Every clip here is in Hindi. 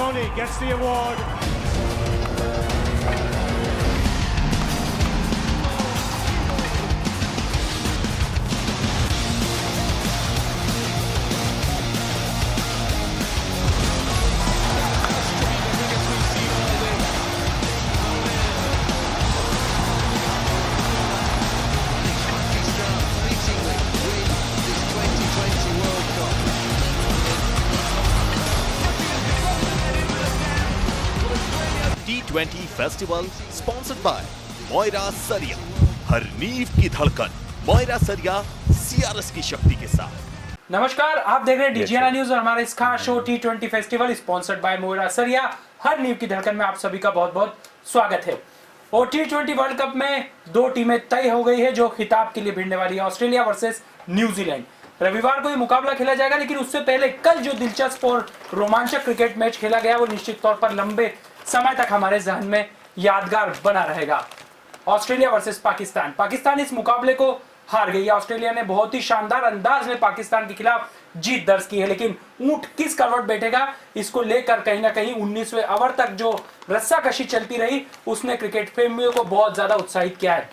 Dhoni gets the award. T20 festival sponsored by Moira Sariya. हर नींव की धड़कन मोयरा सरिया सीआरएस की शक्ति के साथ। नमस्कार, आप देख रहे हैं डीजीएनआई न्यूज और हमारे इस खास show T20 festival sponsored by Moira Sariya. हर नींव की धड़कन में आप सभी का बहुत बहुत स्वागत है। और T20 वर्ल्ड कप में दो टीमें तय हो गई है जो खिताब के लिए भिड़ने वाली है, ऑस्ट्रेलिया वर्सेस न्यूजीलैंड। रविवार को ये मुकाबला खेला जाएगा, लेकिन उससे पहले कल जो दिलचस्प और रोमांचक क्रिकेट मैच खेला गया वो निश्चित तौर पर लंबे समय तक हमारे जहन में यादगार बना रहेगा। Australia versus Pakistan. पाकिस्तान इस मुकाबले को हार गई है। ऑस्ट्रेलिया ने बहुत ही शानदार अंदाज में पाकिस्तान के खिलाफ जीत दर्ज की है, लेकिन ऊंट किस करवट बैठेगा इसको लेकर कहीं ना कहीं 19वें ओवर तक जो रस्साकशी चलती रही उसने क्रिकेट प्रेमियों को बहुत ज्यादा उत्साहित किया है।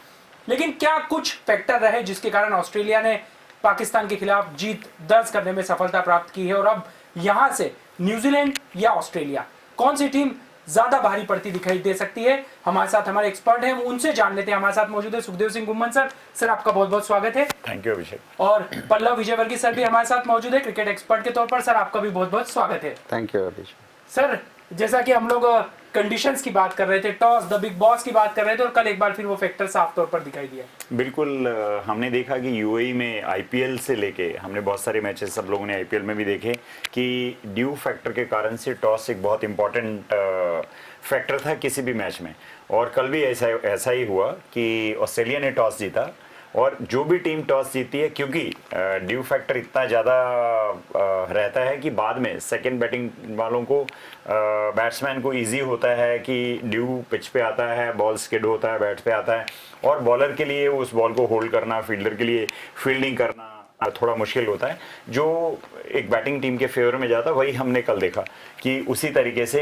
लेकिन क्या कुछ फैक्टर रहे जिसके कारण ऑस्ट्रेलिया ने पाकिस्तान के खिलाफ जीत दर्ज करने में सफलता प्राप्त की है, और अब यहां से न्यूजीलैंड या ऑस्ट्रेलिया कौन सी टीम ज्यादा भारी पड़ती दिखाई दे सकती है? हमारे साथ हमारे एक्सपर्ट हैं, उनसे जान लेते हैं। हमारे साथ मौजूद है सुखदेव सिंह गुम्मन सर। सर, आपका बहुत बहुत स्वागत है। थैंक यू अभिषेक। और पल्लव विजयवर्गीय सर भी हमारे साथ मौजूद है, क्रिकेट एक्सपर्ट के तौर पर। सर, आपका भी बहुत बहुत स्वागत है। Thank you Abhishek. सर, जैसा कि हम लोग कंडीशंस की बात कर रहे थे, टॉस द बिग बॉस की बात कर रहे थे, और कल एक बार फिर वो फैक्टर साफ तौर पर दिखाई दिया। बिल्कुल, हमने देखा कि यूएई में आईपीएल से लेके हमने बहुत सारे मैचेस सब लोगों ने आईपीएल में भी देखे कि ड्यू फैक्टर के कारण से टॉस एक बहुत इंपॉर्टेंट फैक्टर था किसी भी मैच में। और कल भी ऐसा ही हुआ कि ऑस्ट्रेलिया ने टॉस जीता, और जो भी टीम टॉस जीती है, क्योंकि ड्यू फैक्टर इतना ज़्यादा रहता है कि बाद में सेकंड बैटिंग वालों को बैट्समैन को इजी होता है कि ड्यू पिच पे आता है, बॉल स्किड होता है, बैट पे आता है, और बॉलर के लिए उस बॉल को होल्ड करना, फील्डर के लिए फील्डिंग करना थोड़ा मुश्किल होता है। जो एक बैटिंग टीम के फेवर में जाता, वही हमने कल देखा कि उसी तरीके से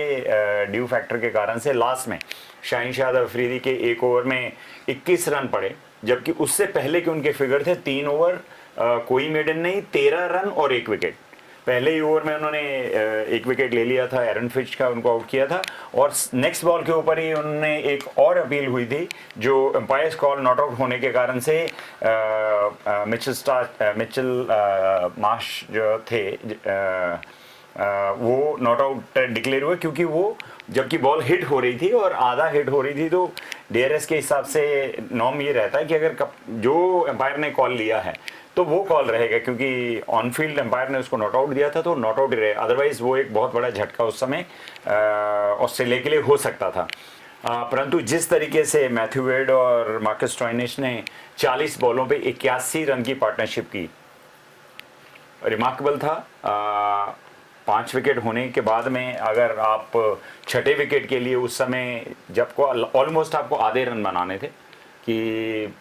ड्यू फैक्टर के कारण से लास्ट में शाहीन शाह अफरीदी के एक ओवर में 21 रन पड़े, जबकि उससे पहले के उनके फिगर थे 3 ओवर कोई मेडन नहीं, 13 रन और 1 विकेट। पहले ही ओवर में उन्होंने 1 विकेट ले लिया था, एरन फिच का उनको आउट किया था, और नेक्स्ट बॉल के ऊपर ही उन्होंने एक और अपील हुई थी जो एम्पायर्स कॉल नॉट आउट होने के कारण से मिचेल मार्श जो थे वो नॉट आउट डिक्लेयर हुए, क्योंकि वो जबकि बॉल हिट हो रही थी और आधा हिट हो रही थी, तो डीआरएस के हिसाब से नॉर्म ये रहता है कि अगर जो एम्पायर ने कॉल लिया है तो वो कॉल रहेगा, क्योंकि ऑन फील्ड एम्पायर ने उसको नॉट आउट दिया था तो नॉट आउट ही रहे। अदरवाइज वो एक बहुत बड़ा झटका उस समय ऑस्ट्रेलिया के लिए हो सकता था। परंतु जिस तरीके से मैथ्यू वेड और मार्कस स्टोइनिस ने 40 बॉलों पे 81 रन की पार्टनरशिप की, रिमार्केबल था। 5 विकेट होने के बाद में अगर आप छठे विकेट के लिए उस समय जब को ऑलमोस्ट आपको आधे रन बनाने थे कि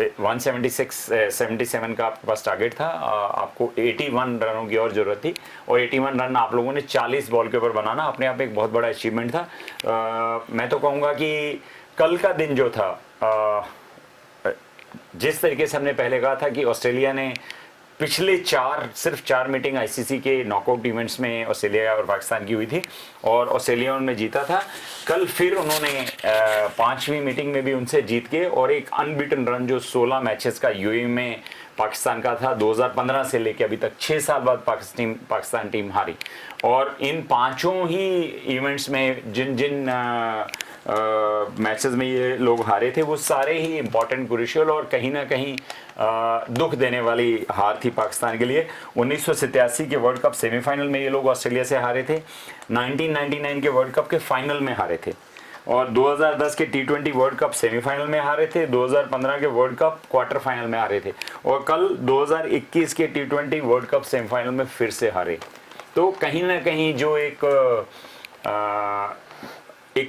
176-77 का आपके पास टारगेट था, आपको 81 रनों की और ज़रूरत थी, और 81 रन आप लोगों ने 40 बॉल के ऊपर बनाना अपने आप एक बहुत बड़ा अचीवमेंट था। मैं तो कहूँगा कि कल का दिन जो था, जिस तरीके से हमने पहले कहा था कि ऑस्ट्रेलिया ने पिछले सिर्फ चार मीटिंग आईसीसी के नॉकआउट इवेंट्स में ऑस्ट्रेलिया और पाकिस्तान की हुई थी और ऑस्ट्रेलिया उनमें जीता था, कल फिर उन्होंने 5वीं मीटिंग में भी उनसे जीत के और एक अनबीटन रन जो 16 मैचेस का यूएई में पाकिस्तान का था 2015 से लेके अभी तक 6 साल बाद पाकिस्तान टीम हारी। और इन पांचों ही इवेंट्स में जिन जिन मैचेस में ये लोग हारे थे वो सारे ही इंपॉर्टेंट क्रूशियल और कहीं ना कहीं दुख देने वाली हार थी पाकिस्तान के लिए। 1987 के वर्ल्ड कप सेमीफाइनल में ये लोग ऑस्ट्रेलिया से हारे थे, 1999 के वर्ल्ड कप के फाइनल में हारे थे, और 2010 के T20 वर्ल्ड कप सेमीफाइनल में हारे थे, 2015 के वर्ल्ड कप क्वार्टर फाइनल में हारे थे, और कल 2021 के T20 वर्ल्ड कप सेमीफाइनल में फिर से हारे। तो कहीं ना कहीं जो एक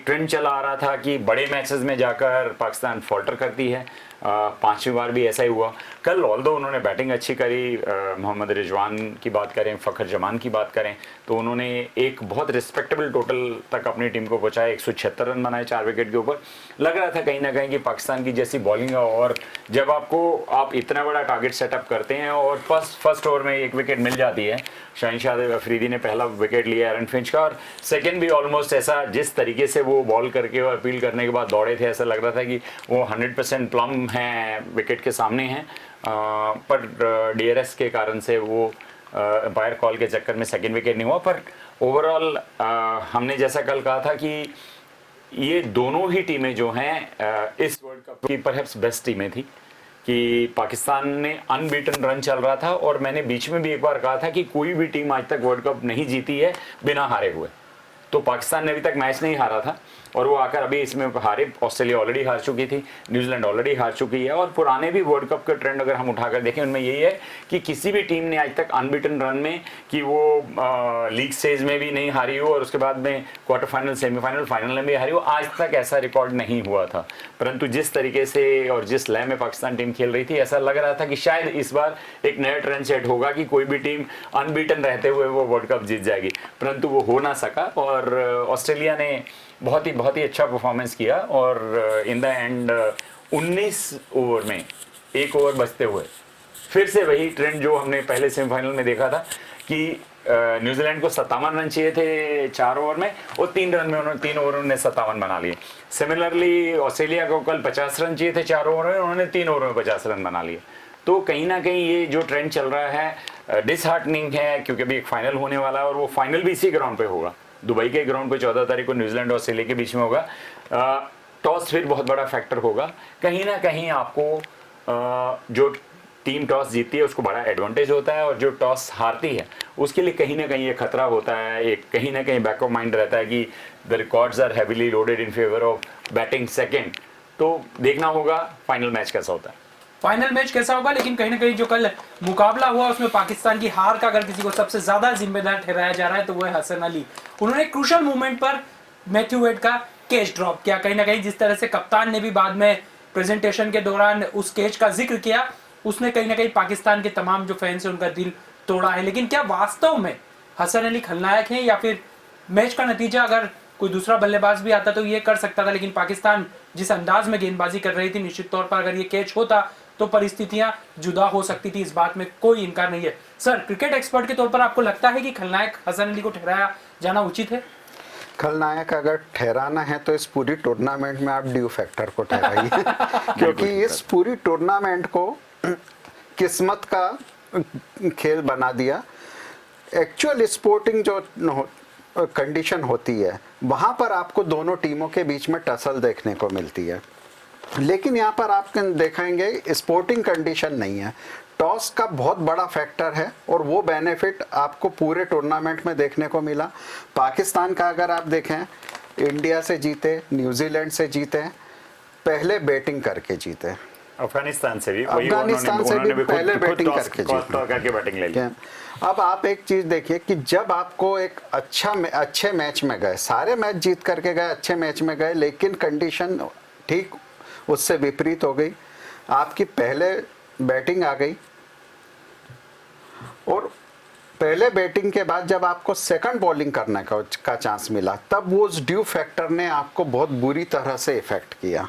ट्रेंड चला आ रहा था कि बड़े मैचेस में जाकर पाकिस्तान फॉल्टर करती है, पांचवी बार भी ऐसा ही हुआ। कल ऑल्दो उन्होंने बैटिंग अच्छी करी, मोहम्मद रिजवान की बात करें, फ़खर जमान की बात करें, तो उन्होंने एक बहुत रिस्पेक्टेबल टोटल तक अपनी टीम को पहुंचाया, 176 रन बनाए 4 विकेट के ऊपर। लग रहा था कहीं ना कहीं कि पाकिस्तान की जैसी बॉलिंग है, और जब आप इतना बड़ा टारगेट सेटअप करते हैं और फर्स्ट ओवर में 1 विकेट मिल जाती है, शहनशाह अफरीदी ने पहला विकेट लिया एरन फिंच का, और सेकंड भी ऑलमोस्ट ऐसा, जिस तरीके से वो बॉल करके और अपील करने के बाद दौड़े थे, ऐसा लग रहा था कि वो 100% प्लम हैं, विकेट के सामने हैं, पर डीआरएस के कारण से वो अंपायर कॉल के चक्कर में सेकंड विकेट नहीं हुआ। पर ओवरऑल हमने जैसा कल कहा था कि ये दोनों ही टीमें जो हैं इस वर्ल्ड कप की परहैप्स बेस्ट टीमें थी, कि पाकिस्तान ने अनबीटन रन चल रहा था, और मैंने बीच में भी एक बार कहा था कि कोई भी टीम आज तक वर्ल्ड कप नहीं जीती है बिना हारे हुए। तो पाकिस्तान ने अभी तक मैच नहीं हारा था, और वो आकर अभी इसमें हारे। ऑस्ट्रेलिया ऑलरेडी हार चुकी थी, न्यूजीलैंड ऑलरेडी हार चुकी है, और पुराने भी वर्ल्ड कप के ट्रेंड अगर हम उठाकर देखें, उनमें यही है कि किसी भी टीम ने आज तक अनबीटन रन में, कि वो लीग स्टेज में भी नहीं हारी हो और उसके बाद में क्वार्टर फाइनल, सेमीफाइनल, फाइनल में भी हारी हो, आज तक ऐसा रिकॉर्ड नहीं हुआ था। परंतु जिस तरीके से और जिस लय में पाकिस्तान टीम खेल रही थी, ऐसा लग रहा था कि शायद इस बार एक नया ट्रेंड सेट होगा कि कोई भी टीम अनबीटन रहते हुए वो वर्ल्ड कप जीत जाएगी, परंतु वो हो ना सका। और ऑस्ट्रेलिया ने बहुत ही अच्छा परफॉर्मेंस किया, और इन द एंड 19 ओवर में 1 ओवर बचते हुए फिर से वही ट्रेंड जो हमने पहले सेमीफाइनल में देखा था कि न्यूजीलैंड को 57 रन चाहिए थे 4 ओवर में, और 3 ओवर में 57 बना लिए। सिमिलरली ऑस्ट्रेलिया को कल 50 रन चाहिए थे 4 ओवर में, उन्होंने 3 ओवर में 50 रन बना लिए। तो कहीं ना कहीं ये जो ट्रेंड चल रहा है डिसहार्टनिंग है, क्योंकि अभी एक फाइनल होने वाला है, और वो फाइनल भी इसी ग्राउंड पे होगा, दुबई के ग्राउंड पे 14 तारीख को न्यूजीलैंड और ऑस्ट्रेलिया के बीच में होगा। टॉस फिर बहुत बड़ा फैक्टर होगा। कहीं ना कहीं आपको जो टीम टॉस जीतती है उसको बड़ा एडवांटेज होता है, और जो टॉस हारती है उसके लिए कहीं ना कहीं ये खतरा होता है, एक कहीं ना कहीं बैक ऑफ माइंड रहता है कि the records are heavily loaded in favour of batting second. तो देखना होगा फाइनल मैच कैसा होता है, फाइनल मैच कैसा होगा। लेकिन कहीं ना कहीं जो कल मुकाबला हुआ उसमें पाकिस्तान की हार का अगर किसी को सबसे ज्यादा जिम्मेदार ठहराया जा रहा है तो वो है हसन अली। उन्होंने क्रूशल मूवमेंट पर मैथ्यू वेड का कैच ड्रॉप किया। कहीं ना कहीं जिस तरह से कप्तान ने भी बाद में प्रेजेंटेशन के दौरान उस कैच का जिक्र किया, उसने कहीं ना कहीं पाकिस्तान के तमाम जो फैंस है उनका दिल तोड़ा है। लेकिन क्या वास्तव में हसन अली खलनायक हैं, या फिर मैच का नतीजा अगर कोई दूसरा बल्लेबाज भी आता तो ये कर सकता था, लेकिन पाकिस्तान जिस अंदाज में गेंदबाजी कर रही थी, निश्चित तौर पर अगर ये कैच होता तो परिस्थितियां जुदा हो सकती थी, इस बात में कोई इनकार नहीं है। सर, क्रिकेट एक्सपर्ट के तौर पर आपको लगता है कि खलनायक हसन अली को ठहराया जाना उचित है? खलनायक अगर ठहराना है तो इस पूरी टूर्नामेंट में आप ड्यू फैक्टर को ठहराइए क्योंकि इस पूरी टूर्नामेंट को किस्मत का खेल बना दिया। एक्चुअल स्पोर्टिंग जो कंडीशन होती है वहाँ पर आपको दोनों टीमों के बीच में टसल देखने को मिलती है, लेकिन यहाँ पर आप देखेंगे स्पोर्टिंग कंडीशन नहीं है। टॉस का बहुत बड़ा फैक्टर है और वो बेनिफिट आपको पूरे टूर्नामेंट में देखने को मिला। पाकिस्तान का अगर आप देखें, इंडिया से जीते, न्यूजीलैंड से जीते, पहले बैटिंग करके जीते, अफगानिस्तान से भी पहले बैटिंग करके बैटिंग ले ली। अब आप एक चीज देखिए कि जब आपको एक अच्छे मैच में गए, सारे मैच जीत करके गए, अच्छे मैच में गए, लेकिन कंडीशन ठीक उससे विपरीत हो गई। आपकी पहले बैटिंग आ गई और पहले बैटिंग के बाद जब आपको सेकंड बॉलिंग करने का चांस मिला, तब वो उस ड्यू फैक्टर ने आपको बहुत बुरी तरह से इफेक्ट किया।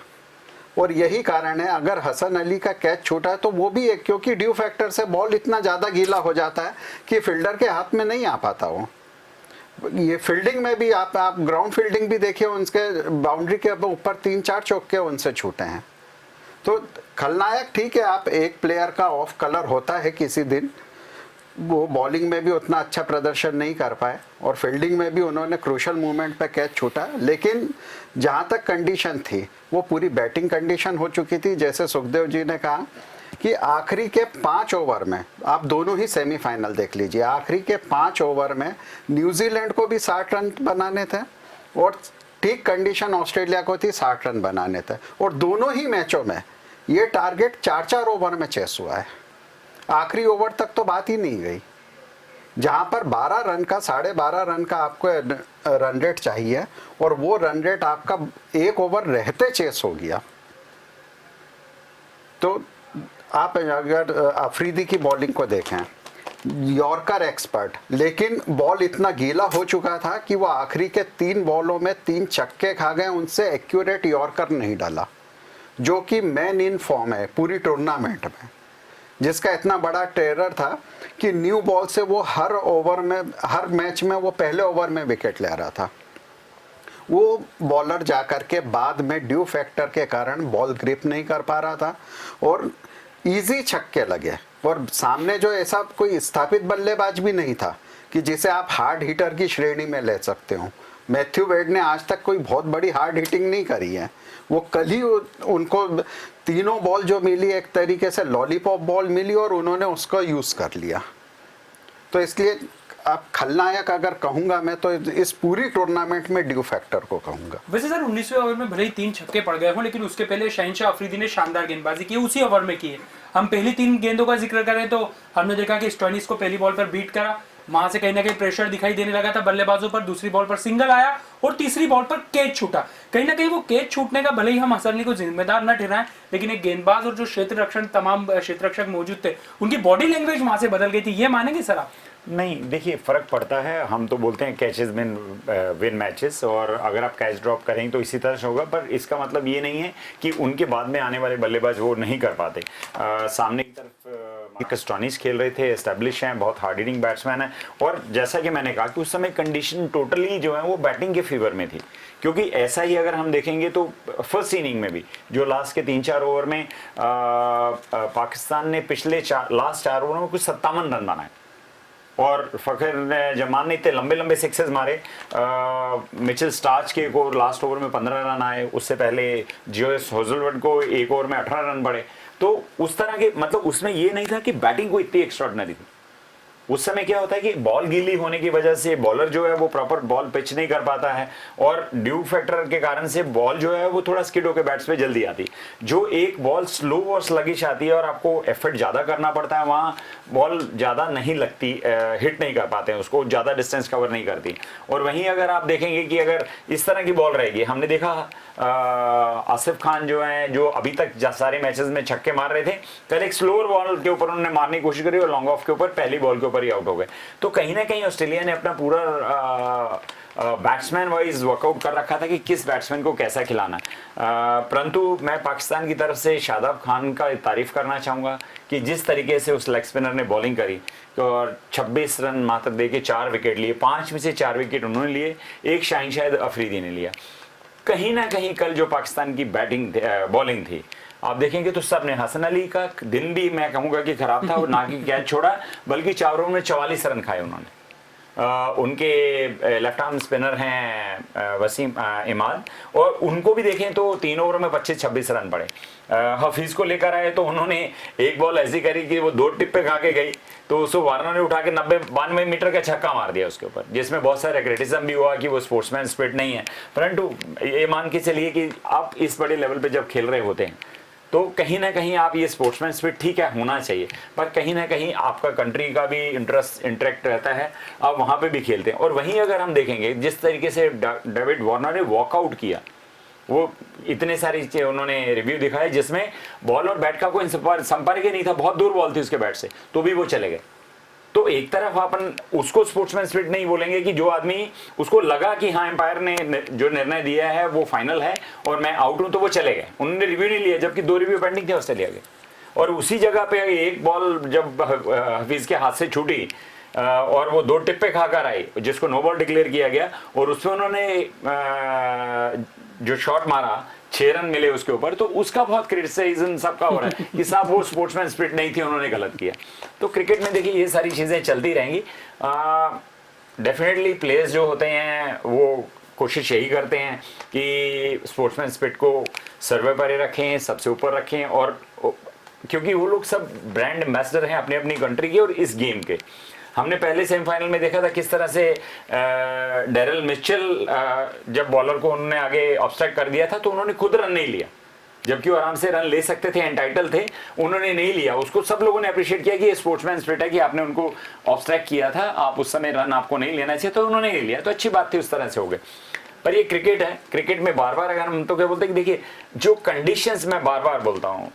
और यही कारण है, अगर हसन अली का कैच छूटा है तो वो भी एक, क्योंकि ड्यू फैक्टर से बॉल इतना ज़्यादा गीला हो जाता है कि फील्डर के हाथ में नहीं आ पाता वो। ये फील्डिंग में भी आप ग्राउंड फील्डिंग भी देखिए, उनके बाउंड्री के ऊपर 3-4 चौके उनसे छूटे हैं। तो खलनायक ठीक है, आप एक प्लेयर का ऑफ कलर होता है किसी दिन, वो बॉलिंग में भी उतना अच्छा प्रदर्शन नहीं कर पाए और फील्डिंग में भी उन्होंने क्रूशल मूवमेंट पे कैच छूटा, लेकिन जहाँ तक कंडीशन थी वो पूरी बैटिंग कंडीशन हो चुकी थी। जैसे सुखदेव जी ने कहा कि आखिरी के 5 ओवर में, आप दोनों ही सेमीफाइनल देख लीजिए, आखिरी के 5 ओवर में न्यूजीलैंड को भी 60 रन बनाने थे और ठीक कंडीशन ऑस्ट्रेलिया को थी 60 रन बनाने थे, और दोनों ही मैचों में ये टारगेट 4-4 ओवर में चेस हुआ है। आखिरी ओवर तक तो बात ही नहीं गई, जहां पर 12 रन का 12.5 रन का आपको रन रेट चाहिए और वो रन रेट आपका 1 ओवर रहते चेस हो गया। तो आप अगर अफरीदी की बॉलिंग को देखें, यॉर्कर एक्सपर्ट, लेकिन बॉल इतना गीला हो चुका था कि वो आखिरी के 3 बॉलों में 3 छक्के खा गए, उनसे एक्यूरेट यॉर्कर नहीं डाला, जो कि मैन इन फॉर्म है पूरी टूर्नामेंट में, जिसका इतना बड़ा टेरर था कि न्यू बॉल से वो हर ओवर में, हर मैच में वो पहले ओवर में विकेट ले रहा था। वो बॉलर जाकर के बाद में ड्यू फैक्टर के कारण बॉल ग्रिप नहीं कर पा रहा था और इजी छक्के लगे, और सामने जो ऐसा कोई स्थापित बल्लेबाज भी नहीं था कि जिसे आप हार्ड हिटर की श्रेणी में ले सकते हो। मैथ्यू वेड ने आज तक कोई बहुत बड़ी हार्ड हिटिंग नहीं करी है। वो कल ही उनको तीनों बॉल जो मिली एक तरीके से लॉलीपॉप बॉल मिली और उन्होंने उसको यूज़ कर लिया। तो इसलिए अब खलनायक अगर कहूंगा मैं तो इस पूरी टूर्नामेंट में ड्यू फैक्टर को कहूंगा। वैसे सर 19वें ओवर में भले ही 3 छक्के पड़ गए हों, लेकिन उसके पहले शहनशाह अफरीदी ने शानदार गेंदबाजी की, उसी ओवर में की है। हम पहली 3 गेंदों का जिक्र करें तो हमने देखा कि स्टोइनिस को पहली बॉल पर बीट करा, वहां से कहीं ना कहीं प्रेशर दिखाई देने लगा था बल्लेबाजों पर, दूसरी बॉल पर सिंगल आया और तीसरी बॉल पर कैच छूटा। कहीं ना कहीं वो कैच छूटने का भले ही हम हसन अली को जिम्मेदार न ठहराएं, लेकिन एक गेंदबाज और जो क्षेत्र रक्षण तमाम क्षेत्र रक्षक मौजूद थे, उनकी बॉडी लैंग्वेज वहां से बदल गई थी, ये मानेंगे सर आप? नहीं, देखिए फर्क पड़ता है। हम तो बोलते हैं कैचेस विन मैचेस, और अगर आप कैच ड्रॉप करेंगे तो इसी तरह से होगा, पर इसका मतलब ये नहीं है कि उनके बाद में आने वाले बल्लेबाज वो नहीं कर पाते। सामने की तरफ स्टोइनिस खेल रहे थे, एस्टेब्लिश हैं, बहुत हार्ड हिटिंग बैट्समैन है, और जैसा कि मैंने कहा कि उस समय कंडीशन टोटली जो है वो बैटिंग के फेवर में थी, क्योंकि ऐसा ही अगर हम देखेंगे तो फर्स्ट इनिंग में भी जो लास्ट के 3-4 ओवर में पाकिस्तान ने पिछले लास्ट 4 ओवर में कुछ 57 रन बनाए, और फखर जमान ने इतने लंबे लंबे सिक्सेस मारे। मिचेल स्टार्च के एक ओवर लास्ट ओवर में 15 रन आए, उससे पहले जियोस हेजलवुड को एक ओवर में 18 रन पड़े। तो उस तरह के, मतलब उसमें ये नहीं था कि बैटिंग को इतनी एक्स्ट्राऑर्डिनरी थी। उस समय क्या होता है कि बॉल गीली होने की वजह से बॉलर जो है वो प्रॉपर बॉल पिच नहीं कर पाता है, और ड्यू फैक्टर के कारण से बॉल जो है वो थोड़ा स्किड होकर बैट्स पे जल्दी आती। जो एक बॉल स्लो और स्लगिश आती है और आपको एफर्ट ज़्यादा करना पड़ता है, वहाँ बॉल ज़्यादा नहीं लगती, हिट नहीं कर पाते हैं उसको, ज़्यादा डिस्टेंस कवर नहीं करती। और वहीं अगर आप देखेंगे कि अगर इस तरह की बॉल रहेगी, हमने देखा आसिफ खान जो है, जो अभी तक सारे मैचेस में छक्के मार रहे थे, कल एक स्लोअर बॉल के ऊपर उन्होंने मारने की कोशिश करी और लॉन्ग ऑफ के ऊपर पहली बॉल के ऊपर ही आउट हो गए। तो कहीं ना कहीं ऑस्ट्रेलिया ने अपना पूरा बैट्समैन वाइज वर्कआउट कर रखा था कि किस बैट्समैन को कैसा खिलाना। परंतु मैं पाकिस्तान की तरफ से शादाब खान का तारीफ करना चाहूँगा कि जिस तरीके से उस लेग स्पिनर ने बॉलिंग करी, और 26 रन मात्र देके 4 विकेट लिए, 5 में से 4 विकेट उन्होंने लिए, एक शाहिन अफरीदी ने लिया। कहीं ना कहीं कल जो पाकिस्तान की बॉलिंग थी, आप देखेंगे तो सब ने, हसन अली का दिन भी मैं कहूँगा कि खराब था, और ना कि कैच छोड़ा, बल्कि 4 ओवर में 44 रन खाए उन्होंने। उनके लेफ्ट आर्म स्पिनर हैं वसीम इमाद, और उनको भी देखें तो 3 ओवर में 25-26 रन पड़े। हफीज को लेकर आए तो उन्होंने एक बॉल ऐसी करी कि वो 2 टिप्पे खा के गई, तो उसको वार्नर ने उठा के 92 मीटर का छक्का मार दिया उसके ऊपर, जिसमें बहुत सारा क्रिटिसिज्म भी हुआ कि वो स्पोर्ट्समैन स्पिरिट नहीं है। परंतु ये मान के चलिए कि आप इस बड़े लेवल पे जब खेल रहे होते हैं तो कहीं ना कहीं आप ये स्पोर्ट्समैन स्पिरिट ठीक है होना चाहिए, पर कहीं ना कहीं आपका कंट्री का भी इंटरेक्ट रहता है, आप वहाँ पे भी खेलते हैं। और वहीं अगर हम देखेंगे जिस तरीके से डेविड वार्नर ने वॉकआउट किया, वो इतने सारी उन्होंने रिव्यू दिखाए जिसमें बॉल और बैट का कोई संपर्क ही नहीं था, बहुत दूर बॉल थी उसके बैट से, तो भी वो चले गए। तो एक तरफ अपन उसको स्पोर्ट्समैन स्पिरिट नहीं बोलेंगे कि जो आदमी उसको लगा कि हाँ एम्पायर ने जो निर्णय दिया है वो फाइनल है और मैं आउट हूं, तो वो चले गए, उन्होंने रिव्यू नहीं लिया, जबकि 2 रिव्यू पेंडिंग थे ऑस्ट्रेलिया के। और उसी जगह पे एक बॉल जब हफीज के हाथ से छूटी और वो 2 टिप्पे खाकर आई, जिसको नो बॉल डिक्लेयर किया गया, और उसमें उन्होंने जो शॉट मारा 6 रन मिले उसके ऊपर, तो उसका बहुत क्रिटिसिज्म सबका हो रहा है कि साहब वो स्पोर्ट्समैन स्पिरिट नहीं थी, उन्होंने गलत किया। तो क्रिकेट में देखिए ये सारी चीज़ें चलती रहेंगी। डेफिनेटली प्लेयर्स जो होते हैं वो कोशिश यही करते हैं कि स्पोर्ट्समैन स्पिरिट को सर्वे पर रखें, सबसे ऊपर रखें, और क्योंकि वो लोग सब ब्रांड एम्बेसडर हैं अपनी अपनी कंट्री के और इस गेम के। हमने पहले सेमीफाइनल में देखा था किस तरह से डेरिल मिचेल जब बॉलर को उन्होंने आगे ऑब्स्ट्रैक्ट कर दिया था तो उन्होंने खुद रन नहीं लिया, जबकि वो आराम से रन ले सकते थे, एंटाइटल थे, उन्होंने नहीं लिया। उसको सब लोगों ने अप्रिशिएट किया कि ये स्पोर्ट्समैन स्पिरिट है कि आपने उनको ऑब्स्ट्रैक्ट किया था, आप उस समय रन आपको नहीं लेना चाहिए, तो उन्होंने नहीं लिया, तो अच्छी बात थी, उस तरह से हो गए। पर ये क्रिकेट है, क्रिकेट में बार बार अगर हम तो क्या बोलते हैं कि देखिए जो कंडीशंस, मैं बार बार बोलता हूँ,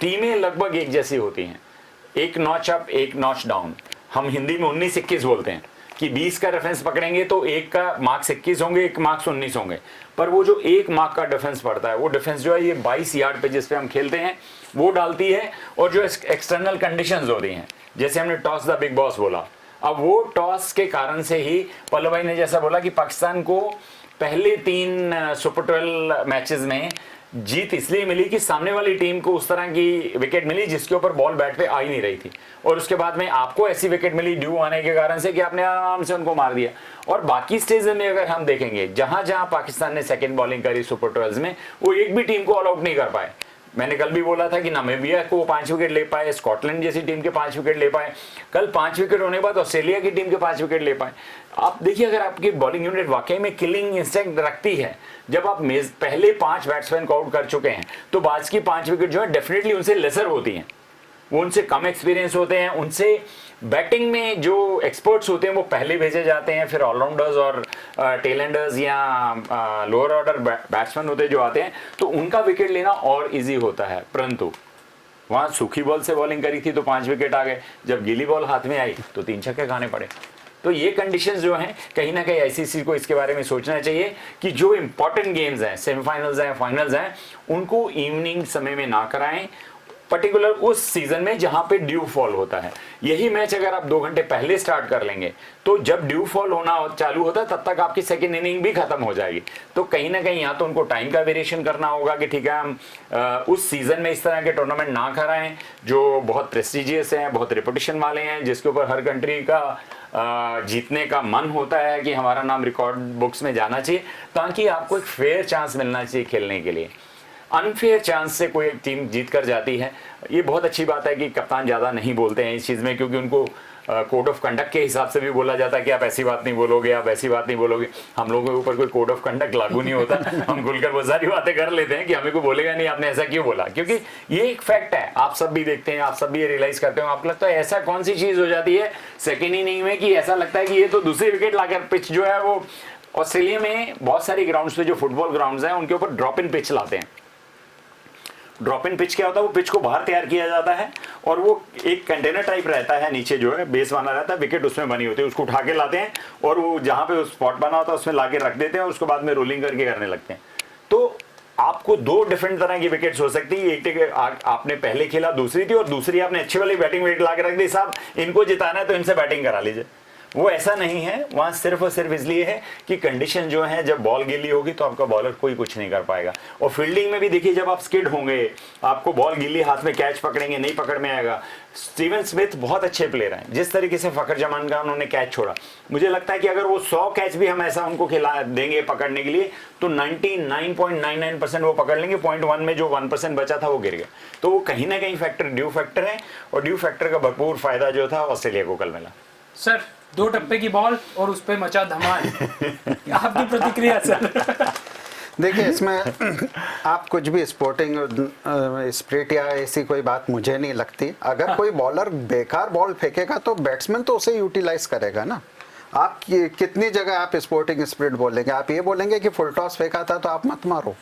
टीमें लगभग एक जैसी होती हैं, एक नॉच अप एक नॉच डाउन। हम हिंदी में 19-21 बोलते हैं कि 20 का रेफरेंस पकड़ेंगे तो एक का मार्क्स 21 होंगे, एक मार्क्स 19 होंगे, पर वो जो एक मार्क का डिफेंस पड़ता है, वो डिफेंस जो है ये 22 यार्ड पे जिस पे हम खेलते हैं वो डालती है। और जो एक्सटर्नल कंडीशंस होती हैं, जैसे हमने टॉस द बिग बॉस बोला, अब वो टॉस के कारण से ही पल्लव भाई ने जैसा बोला कि पाकिस्तान को पहले 3 सुपर 12 मैचेस में जीत इसलिए मिली कि सामने वाली टीम को उस तरह की विकेट मिली जिसके ऊपर बॉल बैट पे आ ही नहीं रही थी, और उसके बाद में आपको ऐसी विकेट मिली ड्यू आने के कारण से कि आपने आराम से उनको मार दिया। और बाकी स्टेज में अगर हम देखेंगे, जहां जहां पाकिस्तान ने सेकंड बॉलिंग करी सुपर 12 में, वो एक भी टीम को ऑल आउट नहीं कर पाए। मैंने कल भी बोला था कि नामीबिया को 5 विकेट ले पाए, स्कॉटलैंड जैसी टीम के 5 विकेट ले पाए, कल 5 विकेट होने के बाद ऑस्ट्रेलिया की टीम के 5 विकेट ले पाए। आप देखिए, अगर आपकी बॉलिंग यूनिट वाकई में किलिंग इंस्टिंक्ट रखती है, जब आप पहले 5 बैट्समैन को आउट कर चुके हैं, तो बाद की 5 विकेट जो है डेफिनेटली उनसे लेसर होती हैं, वो उनसे कम एक्सपीरियंस होते हैं, उनसे बैटिंग में जो एक्सपर्ट्स होते हैं वो पहले भेजे जाते हैं, फिर ऑलराउंडर्स और टेलेंडर्स या लोअर ऑर्डर बैट्समैन होते जो आते हैं, तो उनका विकेट लेना और इजी होता है। परंतु वहाँ सूखी बॉल से बॉलिंग करी थी तो 5 विकेट आ गए, जब गीली बॉल हाथ में आई तो 3 छक्के खाने पड़े। तो ये कंडीशंस जो हैं, कहीं ना कहीं आईसीसी को इसके बारे में सोचना चाहिए कि जो इंपॉर्टेंट गेम्स हैं, सेमीफाइनल्स हैं, फाइनल्स हैं, उनको इवनिंग समय में ना कराएं, पर्टिकुलर उस सीजन में जहां पे ड्यू फॉल होता है। यही मैच अगर आप 2 घंटे पहले स्टार्ट कर लेंगे तो जब ड्यू फॉल होना चालू होता है तब तक आपकी सेकेंड इनिंग भी खत्म हो जाएगी। तो कहीं ना कहीं या तो उनको टाइम का वेरिएशन करना होगा कि ठीक है, हम उस सीजन में इस तरह के टूर्नामेंट ना कराएं जो बहुत प्रेस्टिजियस हैं, बहुत रेपुटेशन वाले हैं, जिसके ऊपर हर कंट्री का जीतने का मन होता है कि हमारा नाम रिकॉर्ड बुक्स में जाना चाहिए, ताकि आपको एक फेयर चांस मिलना चाहिए खेलने के लिए। अनफेयर चांस से कोई टीम जीत कर जाती है, ये बहुत अच्छी बात है कि कप्तान ज़्यादा नहीं बोलते हैं इस चीज़ में, क्योंकि उनको कोड ऑफ कंडक्ट के हिसाब से भी बोला जाता है कि आप ऐसी बात नहीं बोलोगे, आप ऐसी बात नहीं बोलोगे। हम लोगों के ऊपर कोई कोड ऑफ कंडक्ट लागू नहीं होता, हम खुलकर बहुत सारी बातें कर लेते हैं कि हमें कोई बोलेगा नहीं आपने ऐसा क्यों बोला, क्योंकि ये एक फैक्ट है। आप सब भी देखते हैं, आप सब भी ये रियलाइज करते हो, आपको लगता है ऐसा कौन सी चीज़ हो जाती है सेकेंड इनिंग में कि ऐसा लगता है कि ये तो दूसरी विकेट लाकर पिच जो है वो, ऑस्ट्रेलिया में बहुत सारी ग्राउंड्स पे जो फुटबॉल ग्राउंड्स हैं उनके ऊपर ड्रॉप इन पिच लाते हैं। ड्रॉप इन पिच क्या होता है, वो पिच को बाहर तैयार किया जाता है और वो एक कंटेनर टाइप रहता है, नीचे जो है बेस बना रहता है, विकेट उसमें बनी होती है, उसको उठा के लाते हैं और वो जहाँ पे स्पॉट बना होता है उसमें लाके रख देते हैं और उसके बाद में रोलिंग करके करने लगते हैं। तो आपको 2 डिफरेंट तरह की विकेट्स हो सकती है, एक आपने पहले खेला दूसरी थी और दूसरी आपने अच्छी वाली बैटिंग विकेट ला के रख दी, साहब इनको जिताना है तो इनसे बैटिंग करा लीजिए। वो ऐसा नहीं है, वहां सिर्फ और सिर्फ इसलिए है कि कंडीशन जो है, जब बॉल गीली होगी तो आपका बॉलर कोई कुछ नहीं कर पाएगा। और फील्डिंग में भी देखिए, जब आप स्किड होंगे, आपको बॉल गीली हाथ में कैच पकड़ेंगे, नहीं पकड़ में आएगा। स्टीवन स्मिथ बहुत अच्छे प्लेयर हैं, जिस तरीके से फखर जमान का उन्होंने कैच छोड़ा, मुझे लगता है कि अगर वो 100 कैच भी हम ऐसा उनको खिला देंगे पकड़ने के लिए तो 99.99% वो पकड़ लेंगे। 0.1 में जो 1% बचा था वो गिर गया। तो वो कहीं ना कहीं फैक्टर ड्यू फैक्टर है, और ड्यू फैक्टर का भरपूर फायदा जो था ऑस्ट्रेलिया को कल मिला। सर 2 टप्पे की बॉल और उस पे मचा धमाल, आपकी प्रतिक्रिया सर? देखिए, इसमें आप कुछ भी स्पोर्टिंग स्पिरिट या ऐसी कोई बात मुझे नहीं लगती। अगर कोई बॉलर बेकार बॉल फेंकेगा तो बैट्समैन तो उसे यूटिलाइज करेगा ना। आप कितनी जगह आप स्पोर्टिंग स्पिरिट बोलेंगे, आप ये बोलेंगे कि फुल टॉस फेंका था तो आप मत मारो।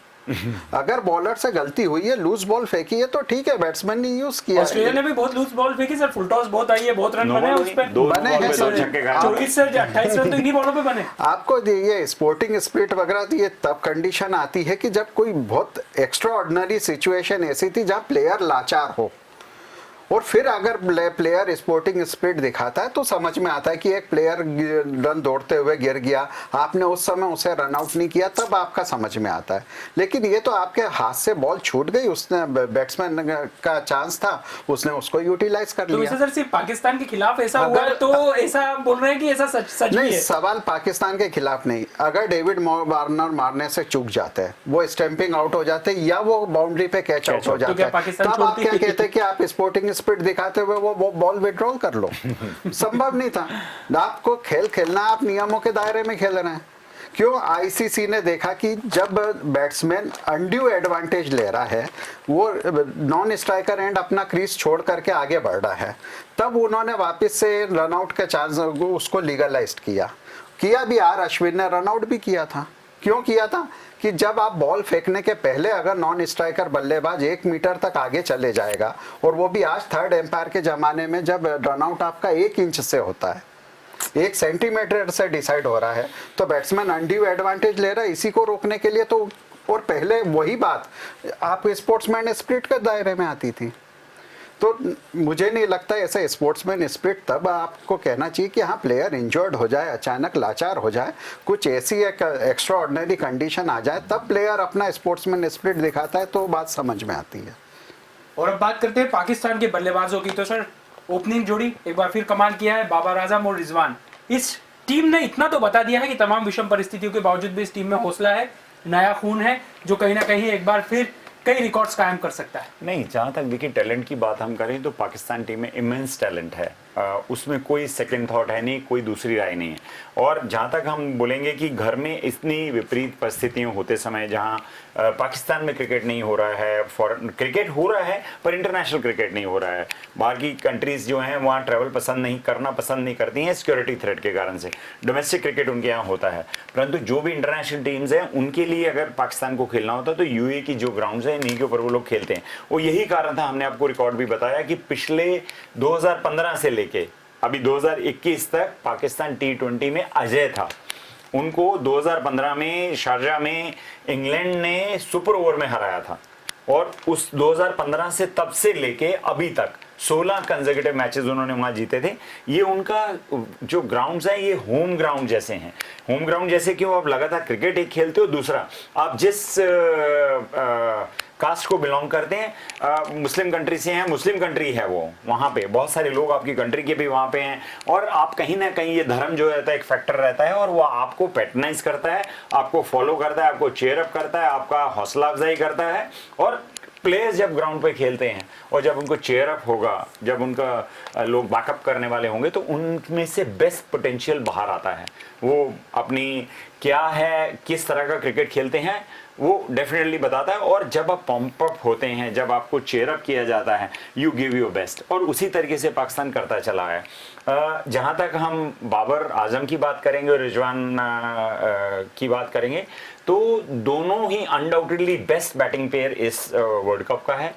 अगर बॉलर से गलती हुई है, लूज बॉल फेंकी है तो ठीक है, बैट्समैन ने यूज किया। ऑस्ट्रेलिया ने भी बहुत लूज बॉल फेंकी सर, फुल टॉस बहुत आई है, बहुत रन बने उस पे, बने हैं 24 से 28 रन तो इन्हीं बॉलों पे बने। आपको ये स्पोर्टिंग स्पिरिट वगैरह ये तब कंडीशन आती है कि जब कोई बहुत एक्स्ट्रा ऑर्डिनरी सिचुएशन ऐसी थी जहाँ प्लेयर लाचार हो, और फिर अगर प्लेयर स्पोर्टिंग स्पिरिट दिखाता है तो समझ में आता है कि एक प्लेयर रन दौड़ते हुए गिर गया, आपने उस समय उसे रन आउट नहीं किया, तब आपका समझ में आता है। लेकिन ये तो आपके हाथ से बॉल छूट गई, उसने बैट्समैन का चांस था, उसने उसको यूटिलाइज कर लिया। तो सर सिर्फ पाकिस्तान के खिलाफ ऐसा हुआ है तो ऐसा बोल रहे हैं कि ऐसा सच नहीं है? सवाल पाकिस्तान के खिलाफ नहीं, अगर डेविड वार्नर मारने से चूक जाते हैं, वो स्टैंपिंग आउट हो जाते हैं या वो बाउंड्री पे कैच आउट हो जाता है, तब आप क्या कहते हैं कि आप स्पोर्टिंग स्पिरिट दिखाते हुए वो बॉल विड्रॉल कर लो? संभव नहीं था। आपको खेल खेलना, आप नियमों के दायरे में खेल रहे हैं। क्यों? आईसीसी ने देखा कि जब बैट्समैन अनड्यू एडवांटेज ले रहा है, वो नॉन स्ट्राइकर एंड अपना क्रीज छोड़ करके आगे बढ़ रहा है, तब उन्होंने वापस से रनआउट के चांस उसको लीगलाइज्ड किया भी। आर अश्विन ने रनआउट भी किया था, क्यों किया था कि जब आप बॉल फेंकने के पहले अगर नॉन स्ट्राइकर बल्लेबाज 1 मीटर तक आगे चले जाएगा, और वो भी आज थर्ड एम्पायर के ज़माने में जब रन आउट आपका 1 इंच से होता है, 1 सेंटीमीटर से डिसाइड हो रहा है, तो बैट्समैन अनड्यू एडवांटेज ले रहा है इसी को रोकने के लिए। तो और पहले वही बात आप स्पोर्ट्समैन स्पिरिट के दायरे में आती थी। तो मुझे नहीं लगता ऐसे स्पोर्ट्समैन स्पिरिट तब आपको कहना चाहिए कि हाँ प्लेयर इंजर्ड हो जाए, अचानक लाचार हो जाए, कुछ ऐसी एक एक्स्ट्रा ऑर्डिनरी कंडीशन आ जाए, तब प्लेयर अपना स्पोर्ट्समैन स्पिरिट दिखाता है, तो बात समझ में आती है। और अब बात करते हैं पाकिस्तान के बल्लेबाजों की। तो सर ओपनिंग जोड़ी एक बार फिर कमाल किया है, बाबर आजम और रिजवान। इस टीम ने इतना तो बता दिया है कि तमाम विषम परिस्थितियों के बावजूद भी इस टीम में हौसला है, नया खून है, जो कहीं ना कहीं एक बार फिर कई रिकॉर्ड्स कायम कर सकता है। नहीं, जहाँ तक देखिए टैलेंट की बात हम करें तो पाकिस्तान टीम में इमेंस टैलेंट है, उसमें कोई सेकंड थॉट है नहीं, कोई दूसरी राय नहीं है। और जहाँ तक हम बोलेंगे कि घर में इतनी विपरीत परिस्थितियाँ होते समय जहाँ पाकिस्तान में क्रिकेट नहीं हो रहा है, फॉरेन क्रिकेट हो रहा है पर इंटरनेशनल क्रिकेट नहीं हो रहा है, बाहर की कंट्रीज जो हैं वहाँ ट्रैवल करना पसंद नहीं करती हैं सिक्योरिटी थ्रेट के कारण से, डोमेस्टिक क्रिकेट उनके यहाँ होता है। परंतु जो भी इंटरनेशनल टीम्स हैं उनके लिए अगर पाकिस्तान को खेलना होता तो यूएई की जो ग्राउंड्स हैं इन्हीं के ऊपर वो लोग खेलते हैं। वो यही कारण था, हमने आपको रिकॉर्ड भी बताया कि पिछले 2015 से लेके अभी 2021 तक पाकिस्तान T20 में अजय था। उनको 2015 में शारजाह में इंग्लैंड ने सुपर ओवर में हराया था, और उस 2015 से तब से लेके अभी तक 16 कंसेक्यूटिव मैचेस उन्होंने वहां जीते थे। ये उनका जो ग्राउंड्स हैं ये होम ग्राउंड जैसे हैं। होम ग्राउंड जैसे क्यों? आप लगातार क्रिकेट एक खेलते हो, दूसरा आप जिस कास्ट को बिलोंग करते हैं, मुस्लिम कंट्री से हैं, मुस्लिम कंट्री है वो, वहाँ पे बहुत सारे लोग आपकी कंट्री के भी वहाँ पे हैं, और आप कहीं ना कहीं ये धर्म जो रहता है एक फैक्टर रहता है, और वो आपको पैटर्नाइज करता है, आपको फॉलो करता है, आपको चेयर अप करता है, आपका हौसला अफजाई करता है। और प्लेयर्स जब ग्राउंड पे खेलते हैं और जब उनको चेयर अप होगा, जब उनका लोग बैकअप करने वाले होंगे, तो उनमें से बेस्ट पोटेंशियल बाहर आता है। वो अपनी क्या है, किस तरह का क्रिकेट खेलते हैं, वो डेफिनेटली बताता है। और जब आप पंप अप होते हैं, जब आपको चेयर अप किया जाता है, यू गिव योर बेस्ट, और उसी तरीके से पाकिस्तान करता चला है। जहां तक हम बाबर आजम की बात करेंगे और रिजवान की बात करेंगे, तो दोनों ही अनडाउटेडली बेस्ट बैटिंग प्लेयर इस वर्ल्ड कप का है।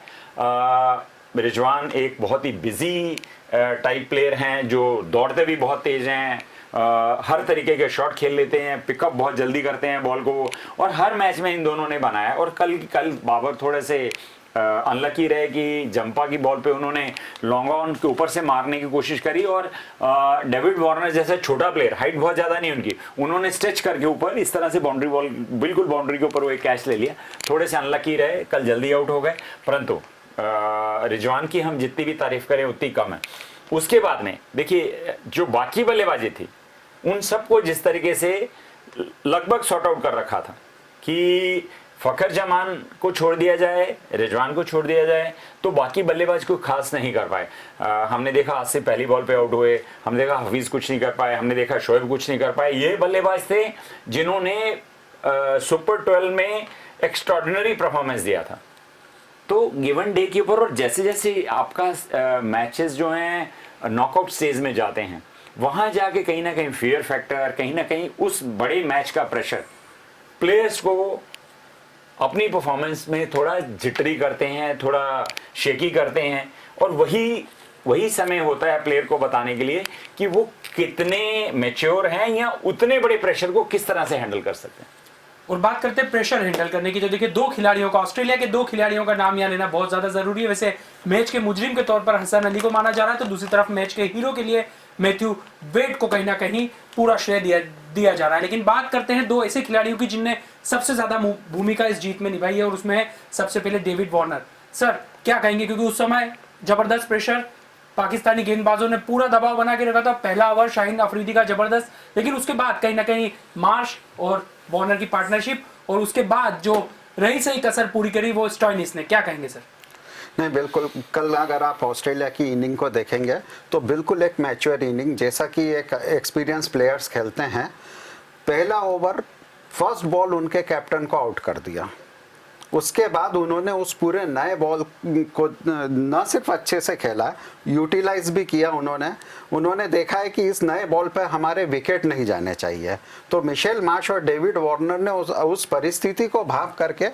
रिजवान एक बहुत ही बिजी टाइप प्लेयर हैं, जो दौड़ते भी बहुत तेज हैं, हर तरीके के शॉट खेल लेते हैं, पिकअप बहुत जल्दी करते हैं बॉल को, और हर मैच में इन दोनों ने बनाया। और कल बाबर थोड़े से अनलकी रहे कि जंपा की बॉल पे उन्होंने लॉन्ग ऑन के ऊपर से मारने की कोशिश करी, और डेविड वार्नर जैसा छोटा प्लेयर, हाइट बहुत ज़्यादा नहीं उनकी, उन्होंने स्ट्रेच करके ऊपर इस तरह से बाउंड्री बॉल, बिल्कुल बाउंड्री के ऊपर वो एक कैच ले लिया। थोड़े से अनलकी रहे, कल जल्दी आउट हो गए। परंतु रिजवान की हम जितनी भी तारीफ करें उतनी कम है। उसके बाद में देखिए जो बाकी बल्लेबाजी थी, उन सबको जिस तरीके से लगभग सॉर्ट आउट कर रखा था कि फखर जमान को छोड़ दिया जाए, रिजवान को छोड़ दिया जाए, तो बाकी बल्लेबाज कोई खास नहीं कर पाए। हमने देखा आज से पहली बॉल पे आउट हुए, हमने देखा हफीज कुछ नहीं कर पाए, हमने देखा शोएब कुछ नहीं कर पाए। ये बल्लेबाज थे जिन्होंने सुपर 12 में एक्स्ट्रॉर्डिनरी परफॉर्मेंस दिया था। तो गिवन डे के ऊपर, और जैसे जैसे आपका मैचेस जो हैं नॉकआउट स्टेज में जाते हैं, वहां जाके कहीं ना कहीं फियर फैक्टर, कहीं ना कहीं उस बड़े मैच का प्रेशर प्लेयर्स को अपनी परफॉर्मेंस में थोड़ा जिटरी करते हैं, थोड़ा शेकी करते हैं, और वही समय होता है प्लेयर को बताने के लिए कि वो कितने मैच्योर हैं या उतने बड़े प्रेशर को किस तरह से हैंडल कर सकते हैं। और बात करते हैं प्रेशर हैंडल करने की, तो देखिए दो खिलाड़ियों का, ऑस्ट्रेलिया के दो खिलाड़ियों का नाम यहाँ लेना बहुत ज्यादा जरूरी है। वैसे मैच के मुजरिम के तौर पर हसन अली को माना जा रहा है, तो दूसरी तरफ मैच के हीरो के लिए मैथ्यू वेड को कहीं ना कहीं पूरा श्रेय दिया जा रहा है। लेकिन बात करते हैं दो ऐसे खिलाड़ियों की जिनने सबसे ज्यादा भूमिका इस जीत में निभाई है, और उसमें है सबसे पहले डेविड वार्नर। सर क्या कहेंगे, क्योंकि उस समय जबरदस्त प्रेशर, पाकिस्तानी गेंदबाजों ने पूरा दबाव बना के रखा था, पहला ओवर शाहीन अफरीदी का जबरदस्त, लेकिन उसके बाद कहीं ना कहीं मार्श और वार्नर की पार्टनरशिप, और उसके बाद जो रही सही कसर पूरी करी वो स्टॉइनिस ने, क्या कहेंगे सर? नहीं, बिल्कुल। कल अगर आप ऑस्ट्रेलिया की इनिंग को देखेंगे तो बिल्कुल एक मैच्योर इनिंग, जैसा कि एक एक्सपीरियंस प्लेयर्स खेलते हैं। पहला ओवर फर्स्ट बॉल उनके कैप्टन को आउट कर दिया, उसके बाद उन्होंने उस पूरे नए बॉल को न सिर्फ अच्छे से खेला, यूटिलाइज भी किया उन्होंने देखा है कि इस नए बॉल पर हमारे विकेट नहीं जाने चाहिए। तो मिशेल मार्श और डेविड वार्नर ने उस परिस्थिति को भाप करके,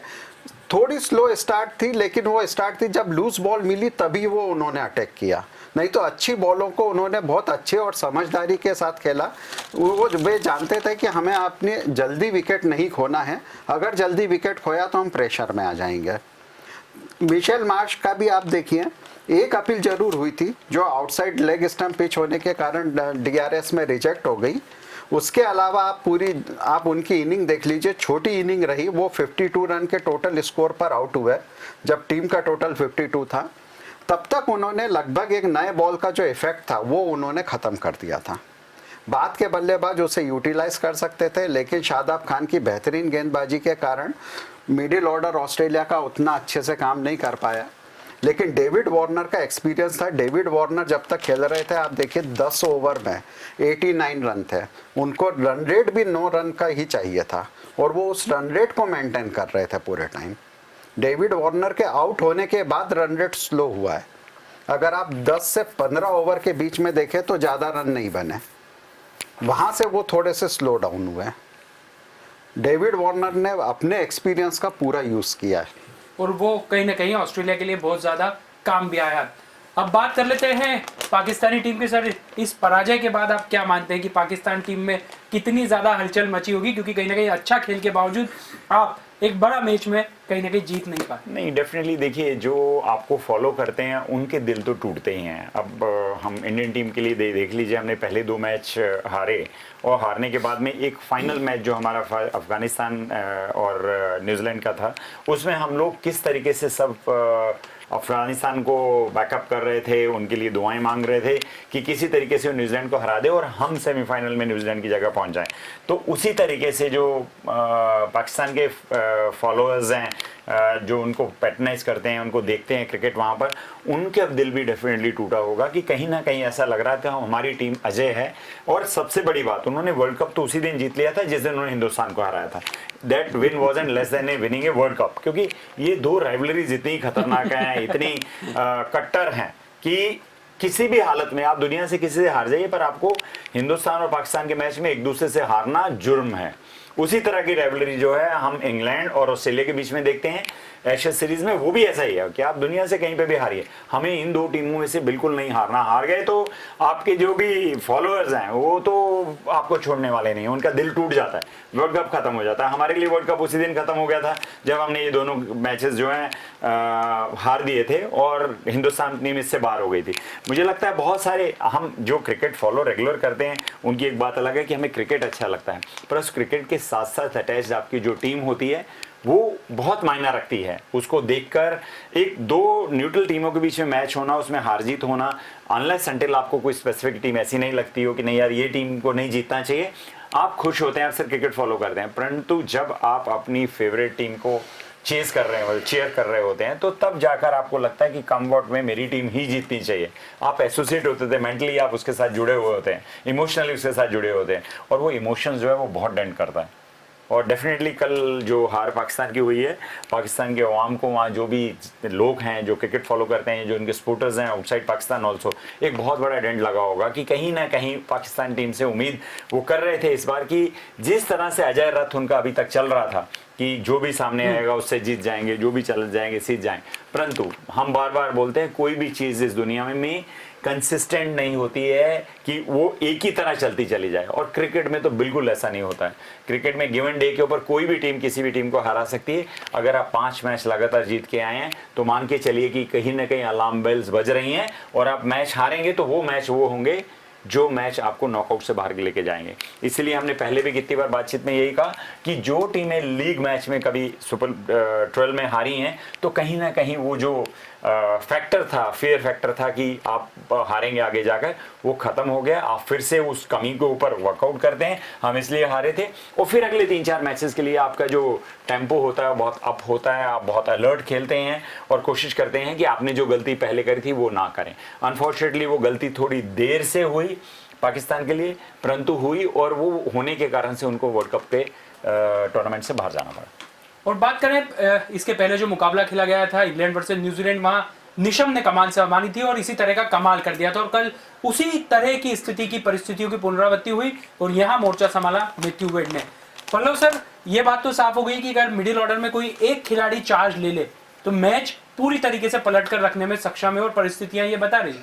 थोड़ी स्लो स्टार्ट थी लेकिन वो स्टार्ट थी, जब लूज बॉल मिली तभी वो उन्होंने अटैक किया, नहीं तो अच्छी बॉलों को उन्होंने बहुत अच्छे और समझदारी के साथ खेला। वे जानते थे कि हमें अपने जल्दी विकेट नहीं खोना है, अगर जल्दी विकेट खोया तो हम प्रेशर में आ जाएंगे। मिशेल मार्श का भी आप देखिए, एक अपील जरूर हुई थी जो आउटसाइड लेग स्टंप पिच होने के कारण DRS में रिजेक्ट हो गई। उसके अलावा आप उनकी इनिंग देख लीजिए, छोटी इनिंग रही, वो 52 रन के टोटल स्कोर पर आउट हुए जब टीम का टोटल 52 था। तब तक उन्होंने लगभग एक नए बॉल का जो इफेक्ट था वो उन्होंने ख़त्म कर दिया था। बाद के बल्लेबाज उसे यूटिलाइज कर सकते थे, लेकिन शादाब खान की बेहतरीन गेंदबाजी के कारण मिडिल ऑर्डर ऑस्ट्रेलिया का उतना अच्छे से काम नहीं कर पाया। लेकिन डेविड वार्नर का एक्सपीरियंस था। डेविड वार्नर जब तक खेल रहे थे, आप देखिए 10 ओवर में 89 रन थे, उनको रन रेट भी 9 रन का ही चाहिए था और वो उस रन रेट को मेंटेन कर रहे थे पूरे टाइम। डेविड वार्नर के आउट होने के बाद रन रेट स्लो हुआ है। अगर आप 10 से 15 ओवर के बीच में देखें तो ज़्यादा रन नहीं बने, वहाँ से वो थोड़े से स्लो डाउन हुए। डेविड वार्नर ने अपने एक्सपीरियंस का पूरा यूज़ किया है और वो कहीं ना कहीं ऑस्ट्रेलिया के लिए बहुत ज़्यादा काम भी आया। अब बात कर लेते हैं पाकिस्तानी टीम के। सर, इस पराजय के बाद आप क्या मानते हैं कि पाकिस्तान टीम में कितनी ज़्यादा हलचल मची होगी, क्योंकि कहीं ना कहीं अच्छा खेल के बावजूद आप एक बड़ा मैच में कहीं ना कहीं जीत नहीं पाए? नहीं, डेफिनेटली देखिए, जो आपको फॉलो करते हैं उनके दिल तो टूटते ही हैं। अब हम इंडियन टीम के लिए देख लीजिए, हमने पहले 2 मैच हारे और हारने के बाद में एक फाइनल मैच जो हमारा अफगानिस्तान और न्यूजीलैंड का था, उसमें हम लोग किस तरीके से सब अफगानिस्तान को बैकअप कर रहे थे, उनके लिए दुआएं मांग रहे थे कि किसी तरीके से वो न्यूजीलैंड को हरा दे और हम सेमीफाइनल में न्यूजीलैंड की जगह पहुंच जाएं। तो उसी तरीके से जो पाकिस्तान के फॉलोअर्स हैं, जो उनको पैटर्नाइज करते हैं, उनको देखते हैं क्रिकेट वहाँ पर, उनके अब दिल भी डेफिनेटली टूटा होगा कि कहीं ना कहीं ऐसा लग रहा था हमारी टीम अजय है। और सबसे बड़ी बात, उन्होंने वर्ल्ड कप तो उसी दिन जीत लिया था जिस दिन उन्होंने हिंदुस्तान को हराया था। That win wasn't less than A winning a world cup, क्योंकि ये 2 राइवलरीज इतनी खतरनाक हैं, इतनी कट्टर हैं कि किसी भी हालत में आप दुनिया से किसी से हार जाइए, पर आपको हिंदुस्तान और पाकिस्तान के मैच में एक दूसरे से हारना जुर्म है। उसी तरह की राइवलरी जो है हम इंग्लैंड और ऑस्ट्रेलिया के बीच में देखते हैं एशेज सीरीज में, वो भी ऐसा ही है कि आप दुनिया से कहीं पे भी हारिए, हमें इन 2 टीमों में से बिल्कुल नहीं हारना। हार गए तो आपके जो भी फॉलोअर्स हैं वो तो आपको छोड़ने वाले नहीं, उनका दिल टूट जाता है, वर्ल्ड कप खत्म हो जाता है। हमारे लिए वर्ल्ड कप उसी दिन खत्म हो गया था जब हमने ये दोनों मैचेस जो हैं हार दिए थे और हिंदुस्तान टीम इससे बाहर हो गई थी। मुझे लगता है बहुत सारे हम जो क्रिकेट फॉलो रेगुलर करते हैं उनकी एक बात अलग है कि हमें क्रिकेट अच्छा लगता है, पर उस क्रिकेट के साथ साथ अटैच आपकी जो टीम होती है वो बहुत मायना रखती है। उसको देखकर एक 2 न्यूट्रल टीमों के बीच में मैच होना, उसमें हार जीत होना, अनलेस अनटिल आपको कोई स्पेसिफिक टीम ऐसी नहीं लगती हो कि नहीं यार ये टीम को नहीं जीतना चाहिए, आप खुश होते हैं, अक्सर क्रिकेट फॉलो करते हैं। परंतु जब आप अपनी फेवरेट टीम को चेस कर रहे हैं, चीयर कर रहे होते हैं, तो तब जाकर आपको लगता है कि कम वॉट में मेरी टीम ही जीतनी चाहिए। आप एसोसिएट होते थे, मेंटली आप उसके साथ जुड़े हुए होते हैं, इमोशनली उसके साथ जुड़े होते हैं, और वो इमोशंस जो है वो बहुत डेंट करता है। और डेफिनेटली कल जो हार पाकिस्तान की हुई है, पाकिस्तान के अवाम को, वहाँ जो भी लोग हैं जो क्रिकेट फॉलो करते हैं, जो उनके सपोर्टर्स हैं आउटसाइड पाकिस्तान ऑल्सो, एक बहुत बड़ा डेंट लगा होगा कि कहीं ना कहीं पाकिस्तान टीम से उम्मीद वो कर रहे थे इस बार की, जिस तरह से अजय रथ उनका अभी तक चल रहा था कि जो भी सामने आएगा उससे जीत जाएंगे, जो भी चल जाएंगे सीख जाएंगे। परंतु हम बार बार बोलते हैं कोई भी चीज़ इस दुनिया में कंसिस्टेंट नहीं होती है कि वो एक ही तरह चलती चली जाए, और क्रिकेट में तो बिल्कुल ऐसा नहीं होता है। क्रिकेट में गिवन डे के ऊपर कोई भी टीम किसी भी टीम को हरा सकती है। अगर आप 5 मैच लगातार जीत के आए हैं तो मान के चलिए कि कहीं ना कहीं अलार्म बेल्स बज रही हैं, और आप मैच हारेंगे तो वो मैच वो होंगे जो मैच आपको नॉकआउट से बाहर लेके जाएंगे। इसलिए हमने पहले भी कितनी बार बातचीत में यही कहा कि जो टीमें लीग मैच में कभी सुपर 12 में हारी हैं, तो कहीं ना कहीं वो जो फैक्टर था, फेयर फैक्टर था कि आप हारेंगे आगे जाकर, वो खत्म हो गया। आप फिर से उस कमी के ऊपर वर्कआउट करते हैं, हम इसलिए हारे थे, और फिर अगले 3-4 मैचेस के लिए आपका जो टेम्पो होता है बहुत अप होता है, आप बहुत अलर्ट खेलते हैं और कोशिश करते हैं कि आपने जो गलती पहले करी थी वो ना करें। अनफॉर्चुनेटली वो गलती थोड़ी देर से हुई पाकिस्तान के लिए, परंतु हुई, और वो होने के कारण से उनको वर्ल्ड कप के टूर्नामेंट से बाहर जाना पड़ा। और बात करें इसके पहले जो मुकाबला खेला गया था इंग्लैंड वर्सेस न्यूजीलैंड, वहां निशम ने कमान संभाली थी और इसी तरह का कमाल कर दिया था, और कल उसी तरह की स्थिति की परिस्थितियों की पुनरावृत्ति हुई और यहाँ मोर्चा संभाला मैथ्यू वेड ने। पल्लव सर, ये बात तो साफ हो गई कि अगर मिडिल ऑर्डर में कोई एक खिलाड़ी चार्ज ले ले तो मैच पूरी तरीके से पलट कर रखने में सक्षम है, और परिस्थितियां ये बता रही।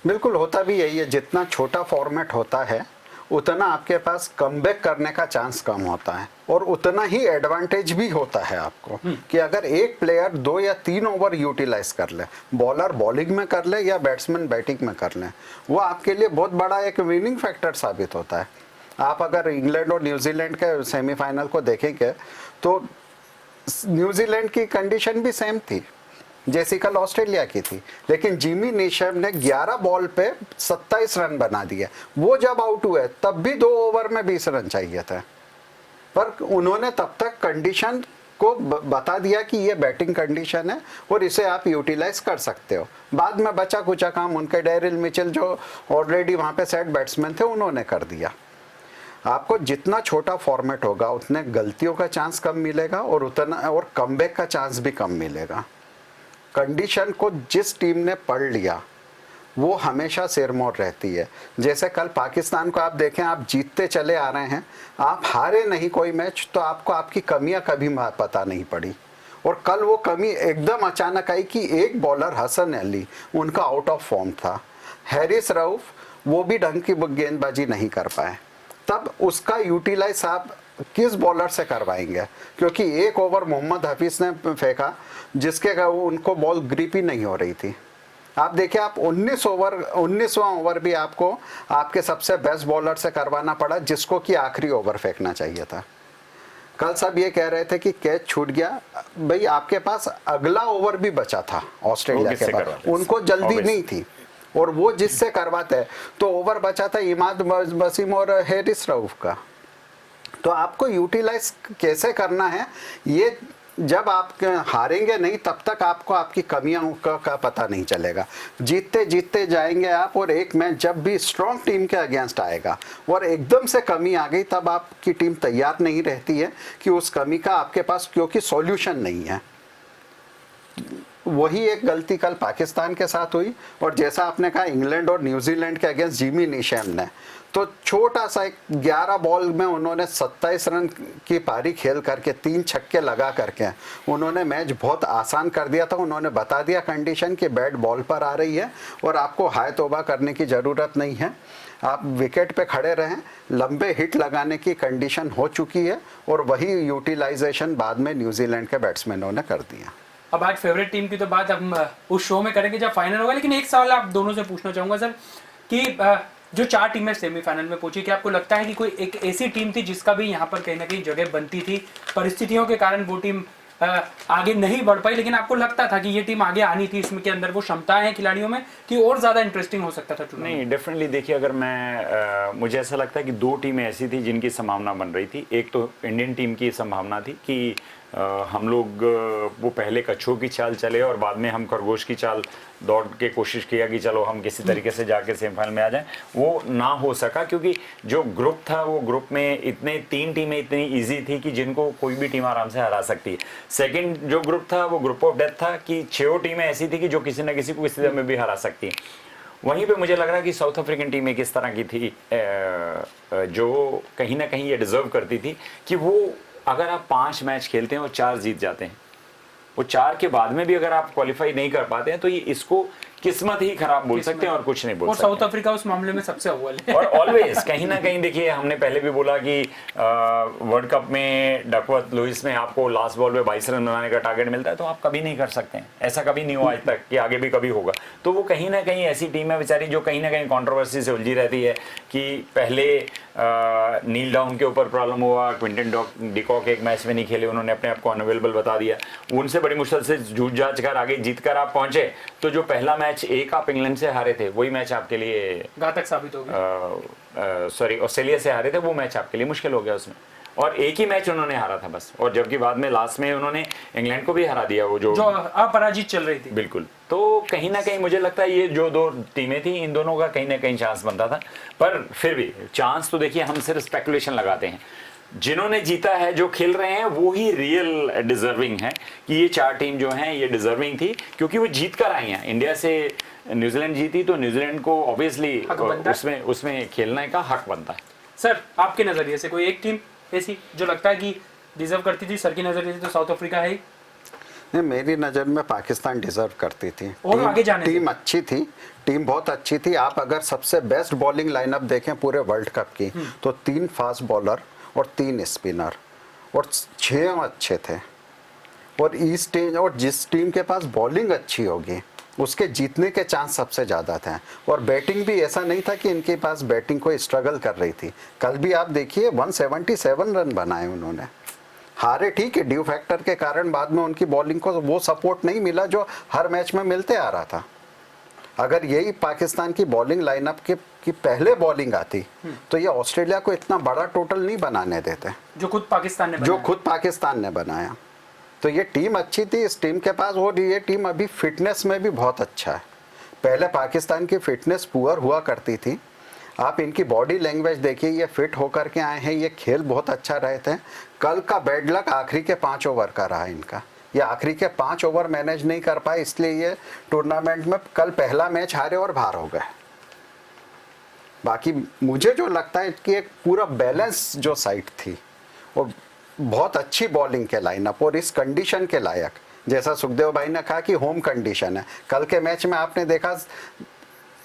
बिल्कुल होता भी यही है, जितना छोटा फॉर्मेट होता है उतना आपके पास कमबैक करने का चांस कम होता है, और उतना ही एडवांटेज भी होता है आपको कि अगर एक प्लेयर 2 या 3 ओवर यूटिलाइज कर ले, बॉलर बॉलिंग में कर ले या बैट्समैन बैटिंग में कर ले, वो आपके लिए बहुत बड़ा एक विनिंग फैक्टर साबित होता है। आप अगर इंग्लैंड और न्यूजीलैंड के सेमीफाइनल को देखेंगे तो न्यूजीलैंड की कंडीशन भी सेम थी जैसी कल ऑस्ट्रेलिया की थी, लेकिन जिमी नेशम ने 11 बॉल पे 27 रन बना दिए। वो जब आउट हुए तब भी 2 ओवर में 20 रन चाहिए थे, पर उन्होंने तब तक कंडीशन को बता दिया कि ये बैटिंग कंडीशन है और इसे आप यूटिलाइज कर सकते हो। बाद में बचा कुचा काम उनके डेरिल मिचेल जो ऑलरेडी वहाँ पे सेट बैट्समैन थे उन्होंने कर दिया। आपको जितना छोटा फॉर्मेट होगा उतने गलतियों का चांस कम मिलेगा और उतना और कमबैक का चांस भी कम मिलेगा। कंडीशन को जिस टीम ने पढ़ लिया वो हमेशा सिरमौर रहती है। जैसे कल पाकिस्तान को आप देखें, आप जीतते चले आ रहे हैं, आप हारे नहीं कोई मैच तो आपको आपकी कमियां कभी पता नहीं पड़ी, और कल वो कमी एकदम अचानक आई कि एक बॉलर हसन अली उनका आउट ऑफ फॉर्म था, हैरिस रऊफ वो भी ढंग की गेंदबाजी नहीं कर पाए, तब उसका यूटिलाइज आप किस बॉलर से करवाएंगे? क्योंकि एक ओवर मोहम्मद हफीज ने फेंका जिसके उनको बॉल ग्रिप ही नहीं हो रही थी। आप देखिए, आप 19वां ओवर भी आपको आपके सबसे बेस्ट बॉलर से करवाना पड़ा जिसको कि आखिरी ओवर फेंकना चाहिए था। कल सब ये कह रहे थे कि कैच छूट गया, भाई आपके पास अगला ओवर भी बचा था ऑस्ट्रेलिया के पास, उनको जल्दी नहीं थी और वो जिससे करवाते तो ओवर बचा था इमाद वसीम और हैरिस रऊफ का। तो आपको यूटिलाइज कैसे करना है, ये जब आप हारेंगे नहीं तब तक आपको आपकी कमियों का पता नहीं चलेगा। जीतते जीतते जाएंगे आप, और एक मैच जब भी स्ट्रॉन्ग टीम के अगेंस्ट आएगा और एकदम से कमी आ गई तब आपकी टीम तैयार नहीं रहती है कि उस कमी का आपके पास क्योंकि सॉल्यूशन नहीं है। वही एक गलती कल पाकिस्तान के साथ हुई, और जैसा आपने कहा इंग्लैंड और न्यूजीलैंड के अगेंस्ट जिमी नेशम ने तो छोटा सा एक 11 बॉल में उन्होंने 27 रन की पारी खेल करके 3 छक्के लगा करके उन्होंने मैच बहुत आसान कर दिया था। उन्होंने बता दिया कंडीशन कि बैट बॉल पर आ रही है और आपको हाय तौबा करने की ज़रूरत नहीं है, आप विकेट पे खड़े रहें, लंबे हिट लगाने की कंडीशन हो चुकी है, और वही यूटिलाइजेशन बाद में न्यूजीलैंड के बैट्समैनों ने कर दिया। अब आज फेवरेट टीम की तो बात हम उस शो में करेंगे जब फाइनल होगा, लेकिन एक सवाल आप दोनों से पूछना चाहूंगा सर कि जो 4 टीमें सेमीफाइनल में पहुंची, क्या आपको लगता है कि कोई एक ऐसी टीम थी जिसका भी यहाँ पर कहीं ना कहीं जगह बनती थी, परिस्थितियों के कारण वो टीम आगे नहीं बढ़ पाई, लेकिन आपको लगता था कि ये टीम आगे आनी थी, इसमें के अंदर वो क्षमताएं हैं खिलाड़ियों में कि और ज्यादा इंटरेस्टिंग हो सकता था टूर्नामेंट? नहीं, डेफिनेटली देखिए, अगर मैं मुझे ऐसा लगता है कि 2 टीमें ऐसी थी जिनकी संभावना बन रही थी। एक तो इंडियन टीम की संभावना थी कि हम लोग वो पहले कच्छुओं की चाल चले और बाद में हम खरगोश की चाल दौड़ के कोशिश किया कि चलो हम किसी तरीके से जाके सेमीफाइनल में आ जाएं। वो ना हो सका क्योंकि जो ग्रुप था वो ग्रुप में 3 टीमें इतनी इजी थी कि जिनको कोई भी टीम आराम से हरा सकती है। सेकंड जो ग्रुप था वो ग्रुप ऑफ डेथ था कि 6 टीमें ऐसी थी कि जो किसी न किसी को किसी में भी हरा सकती है। वहीं पे मुझे लग रहा है कि साउथ अफ्रीकन टीम एक इस तरह की थी जो कहीं ना कहीं ये डिजर्व करती थी कि वो अगर आप 5 मैच खेलते हैं और 4 जीत जाते हैं, वो 4 के बाद में भी अगर आप क्वालिफाई नहीं कर पाते हैं तो ये इसको किस्मत ही खराब बोल सकते हैं और कुछ नहीं बोल सकते। और साउथ अफ्रीका उस मामले में सबसे अव्वल है। और ऑलवेज कहीं ना कहीं देखिए, हमने पहले भी बोला कि वर्ल्ड कप में डकवर्थ लुइस में आपको लास्ट बॉल पे 22 रन बनाने का टारगेट मिलता है तो आप कभी नहीं कर सकते हैं। ऐसा कभी नहीं हुआ आज तक कि आगे भी कभी होगा। तो वो कहीं ना कहीं ऐसी टीम है बेचारी जो कहीं ना कहीं कंट्रोवर्सी से उलझी रहती है कि पहले नील डाउन के ऊपर प्रॉब्लम हुआ, क्विंटन डिकॉक एक मैच में नहीं खेले, उन्होंने अपने आप को अनअवेलेबल बता दिया, उनसे बड़ी मुश्किल से जूझ जांच कर आगे जीत कर आप पहुंचे। तो जो पहला मैच एक आप इंग्लैंड से हारे थे वही मैच आपके लिए घातक साबित हो गया। सॉरी, ऑस्ट्रेलिया से हारे थे, वो मैच आपके लिए मुश्किल हो गया उसमें, और एक ही मैच उन्होंने हारा था बस, और जबकि बाद में लास्ट में उन्होंने इंग्लैंड को भी हरा दिया, वो जो अपराजित चल रही थी। बिल्कुल। तो कहीं ना कहीं मुझे लगता है ये जो 2 टीमें थी इन दोनों का कहीं ना कहीं चांस बनता था, पर फिर भी चांस तो देखिए हम सिर्फ स्पेकुलेशन लगाते हैं। जिन्होंने जीता है, जो खेल रहे हैं, वो ही रियल डिजर्विंग है कि ये 4 टीम जो हैं ये डिजर्विंग थी, क्योंकि वो जीत कर आई हैं। इंडिया से न्यूजीलैंड जीती तो न्यूजीलैंड को ऑब्वियसली उसमें खेलने का हक बनता है। सर, आपके नजरिए से कोई एक टीम ऐसी जो लगता है कि डिजर्व करती थी? सर की नजरिए से तो साउथ अफ्रीका है ही। नहीं, मेरी नज़र में पाकिस्तान डिजर्व करती थी। और आगे जाने टीम अच्छी थी, टीम बहुत अच्छी थी। आप अगर सबसे बेस्ट बॉलिंग लाइनअप देखें पूरे वर्ल्ड कप की तो 3 फास्ट बॉलर और 3 स्पिनर और 6 अच्छे थे। और जिस टीम के पास बॉलिंग अच्छी होगी उसके जीतने के चांस सबसे ज़्यादा थे। और बैटिंग भी ऐसा नहीं था कि इनके पास बैटिंग कोई स्ट्रगल कर रही थी। कल भी आप देखिए 177 रन बनाए उन्होंने। हारे ठीक है, ड्यू फैक्टर के कारण बाद में उनकी बॉलिंग को वो सपोर्ट नहीं मिला जो हर मैच में मिलते आ रहा था। अगर यही पाकिस्तान की बॉलिंग लाइनअप की पहले बॉलिंग आती तो ये ऑस्ट्रेलिया को इतना बड़ा टोटल नहीं बनाने देते जो खुद पाकिस्तान ने बनाया। तो ये टीम अच्छी थी इस टीम के पास। और ये टीम अभी फिटनेस में भी बहुत अच्छा है। पहले पाकिस्तान की फिटनेस पुअर हुआ करती थी। आप इनकी बॉडी लैंग्वेज देखिए, ये फिट होकर के आए हैं, ये खेल बहुत अच्छा रहे थे। कल का बैड लक आखिरी के 5 ओवर का रहा इनका। ये आखिरी के 5 ओवर मैनेज नहीं कर पाए, इसलिए ये टूर्नामेंट में कल पहला मैच हारे और बाहर हो गए। बाकी मुझे जो लगता है कि एक पूरा बैलेंस जो साइड थी और बहुत अच्छी बॉलिंग के लाइनअप और इस कंडीशन के लायक, जैसा सुखदेव भाई ने कहा कि होम कंडीशन है। कल के मैच में आपने देखा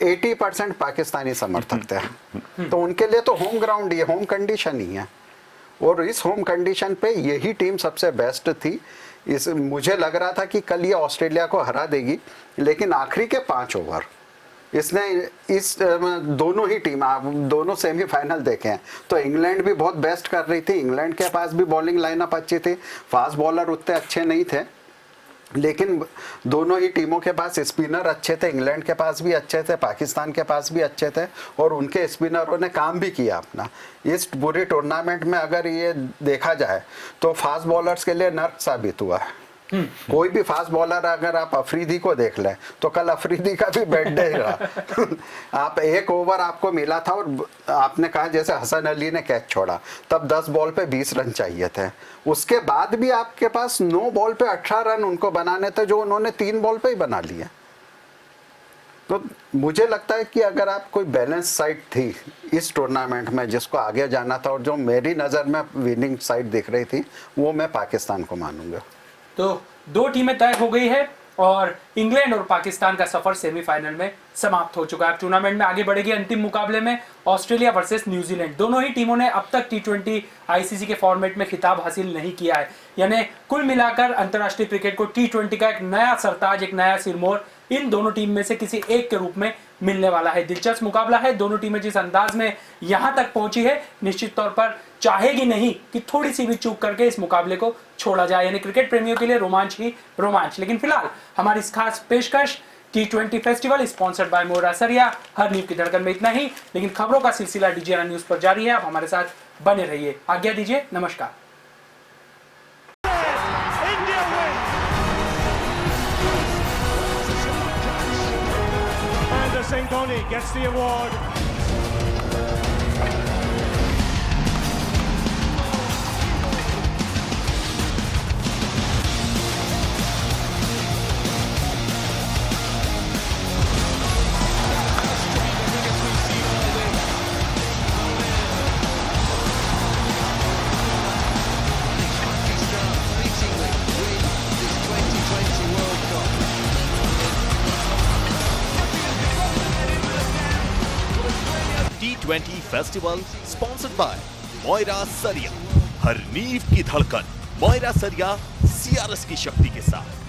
80% पाकिस्तानी समर्थक थे, तो उनके लिए तो होम ग्राउंड ही है, होम कंडीशन ही है। और इस होम कंडीशन पे यही टीम सबसे बेस्ट थी। मुझे लग रहा था कि कल ये ऑस्ट्रेलिया को हरा देगी, लेकिन आखिरी के 5 ओवर दोनों ही टीम, आप दोनों सेमीफाइनल देखे हैं तो इंग्लैंड भी बहुत बेस्ट कर रही थी। इंग्लैंड के पास भी बॉलिंग लाइनअप अच्छी थी, फास्ट बॉलर उतने अच्छे नहीं थे, लेकिन दोनों ही टीमों के पास स्पिनर अच्छे थे। इंग्लैंड के पास भी अच्छे थे, पाकिस्तान के पास भी अच्छे थे और उनके स्पिनरों ने काम भी किया अपना। इस पूरे टूर्नामेंट में अगर ये देखा जाए तो फास्ट बॉलर्स के लिए नर्क साबित हुआ है। कोई भी फास्ट बॉलर, अगर आप अफरीदी को देख लें तो कल अफरीदी का भी बैड डे रहा। आप 1 ओवर आपको मिला था और आपने कहा जैसे हसन अली ने कैच छोड़ा, तब 10 बॉल पे 20 रन चाहिए थे। उसके बाद भी आपके पास 9 बॉल पे 18 रन उनको बनाने थे, जो उन्होंने 3 बॉल पे ही बना लिए। तो मुझे लगता है कि अगर आप कोई बैलेंस साइड थी इस टूर्नामेंट में जिसको आगे जाना था और जो मेरी नज़र में विनिंग साइड दिख रही थी, वो मैं पाकिस्तान को मानूंगा। तो 2 टीमें तय हो गई है और इंग्लैंड और पाकिस्तान का सफर सेमीफाइनल में समाप्त हो चुका है। टूर्नामेंट में आगे बढ़ेगी अंतिम मुकाबले में ऑस्ट्रेलिया वर्सेस न्यूजीलैंड। दोनों ही टीमों ने अब तक T20 आईसीसी के फॉर्मेट में खिताब हासिल नहीं किया है, यानी कुल मिलाकर अंतर्राष्ट्रीय क्रिकेट को T20 का एक नया सरताज, एक नया सिरमौर इन दोनों टीम में से किसी एक के रूप में मिलने वाला है। दिलचस्प मुकाबला है। दोनों टीमें जिस अंदाज में यहां तक पहुंची है, निश्चित तौर पर चाहेगी नहीं कि थोड़ी सी भी चूक करके इस मुकाबले को छोड़ा जाए, यानी क्रिकेट प्रेमियों के लिए रोमांच ही रोमांच। लेकिन फिलहाल हमारी इस खास पेशकश T20 festival sponsored bye Moira सरिया हर नींव की धड़कन में इतना ही, लेकिन खबरों का सिलसिला डीजे न्यूज पर जारी है। आप हमारे साथ बने रहिए। आज्ञा दीजिए, नमस्कार। Singh gets the award. T20 festival sponsored bye Moira सरिया। हर नींव की धड़कन मोइरा सरिया CRS की शक्ति के साथ।